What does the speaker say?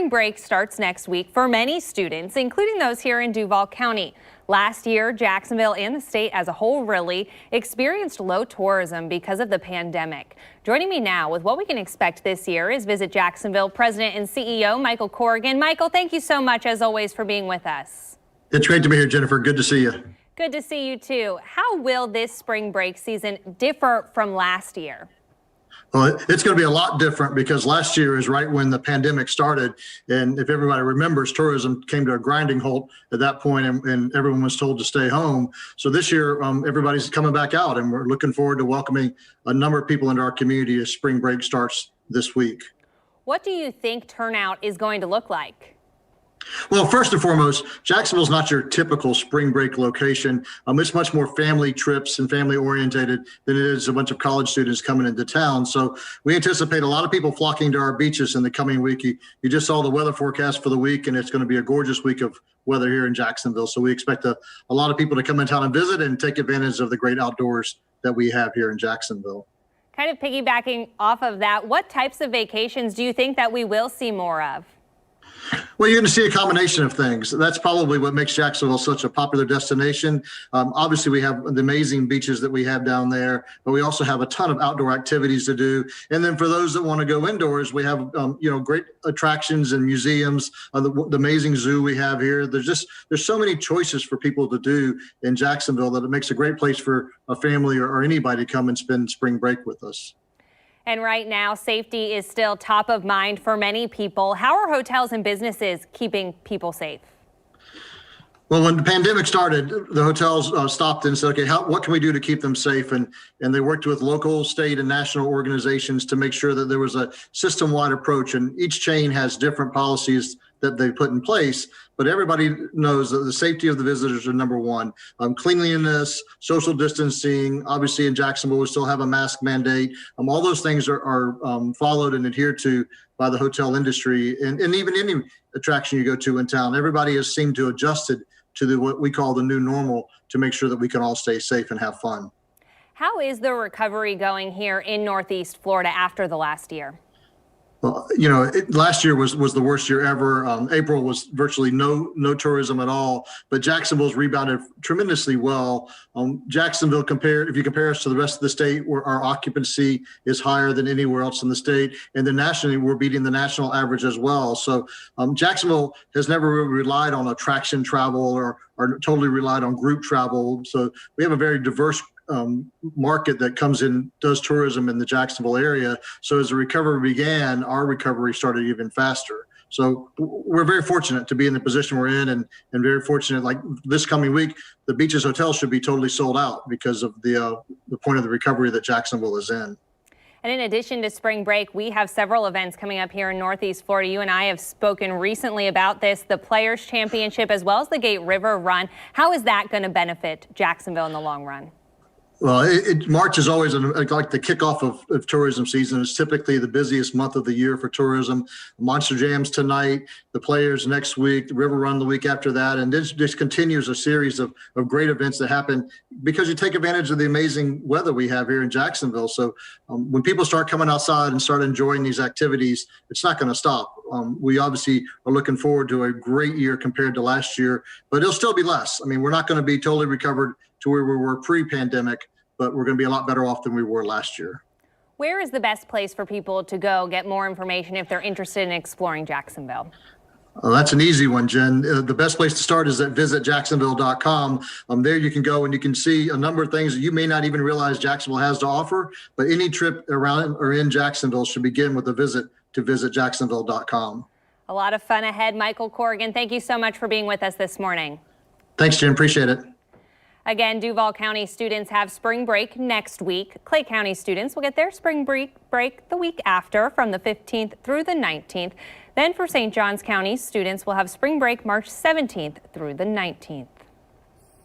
Spring break starts next week for many students, including those here in Duval County. Last year, Jacksonville and the state as a whole really experienced low tourism because of the pandemic. Joining me now with what we can expect this year is Visit Jacksonville President and CEO Michael Corrigan. Michael, thank you so much, as always, for being with us. It's great to be here, Jennifer. Good to see you. Good to see you, too. How will this spring break season differ from last year? Well, it's going to be a lot different because last year is right when the pandemic started. And if everybody remembers, tourism came to a grinding halt at that point, and everyone was told to stay home. So this year, everybody's coming back out, and we're looking forward to welcoming a number of people into our community as spring break starts this week. What do you think turnout is going to look like? Well, first and foremost, Jacksonville's not your typical spring break location. It's much more family trips and family orientated than it is a bunch of college students coming into town. So we anticipate a lot of people flocking to our beaches in the coming week. You just saw the weather forecast for the week, and it's going to be a gorgeous week of weather here in Jacksonville. So we expect a lot of people to come in town and visit and take advantage of the great outdoors that we have here in Jacksonville. Kind of piggybacking off of that, what types of vacations do you think that we will see more of? Well, you're going to see a combination of things. That's probably what makes Jacksonville such a popular destination. Obviously, we have the amazing beaches that we have down there, but we also have a ton of outdoor activities to do. And then for those that want to go indoors, we have great attractions and museums. The amazing zoo we have here. There's so many choices for people to do in Jacksonville that it makes a great place for a family or anybody to come and spend spring break with us. And right now, safety is still top of mind for many people. How are hotels and businesses keeping people safe? Well, when the pandemic started, the hotels stopped and said, okay, what can we do to keep them safe? And they worked with local, state, and national organizations to make sure that there was a system-wide approach. And each chain has different policies that they put in place, but everybody knows that the safety of the visitors are number one. Cleanliness, social distancing, obviously in Jacksonville, we still have a mask mandate. All those things are followed and adhered to by the hotel industry. And even any attraction you go to in town, everybody has seemed to adjusted to what we call the new normal to make sure that we can all stay safe and have fun. How is the recovery going here in Northeast Florida after the last year? Well, last year was the worst year ever. April was virtually no tourism at all, but Jacksonville's rebounded tremendously well. Jacksonville, if you compare us to the rest of the state, where our occupancy is higher than anywhere else in the state, and then nationally, we're beating the national average as well. So Jacksonville has never really relied on attraction travel or totally relied on group travel. So we have a very diverse market that comes in, does tourism in the Jacksonville area. So as the recovery began, our recovery started even faster. So we're very fortunate to be in the position we're in, and very fortunate, like this coming week, the beaches hotels should be totally sold out because of the point of the recovery that Jacksonville is in. And in addition to spring break, we have several events coming up here in Northeast Florida. You and I have spoken recently about this, the Players Championship, as well as the Gate River Run. How is that going to benefit Jacksonville in the long run? Well, March is always like the kickoff of tourism season. It's typically the busiest month of the year for tourism. Monster Jams tonight, the Players next week, the River Run the week after that. And this continues a series of great events that happen because you take advantage of the amazing weather we have here in Jacksonville. So when people start coming outside and start enjoying these activities, it's not going to stop. We obviously are looking forward to a great year compared to last year, but it'll still be less. I mean, we're not going to be totally recovered to where we were pre-pandemic, but we're going to be a lot better off than we were last year. Where is the best place for people to go get more information if they're interested in exploring Jacksonville? That's an easy one, Jen. The best place to start is at visitjacksonville.com. There you can go and you can see a number of things that you may not even realize Jacksonville has to offer, but any trip around or in Jacksonville should begin with a visit to visitjacksonville.com. A lot of fun ahead. Michael Corrigan, thank you so much for being with us this morning. Thanks, Jen. Appreciate it. Again, Duval County students have spring break next week. Clay County students will get their spring break the week after, from the 15th through the 19th. Then for St. Johns County, students will have spring break March 17th through the 19th.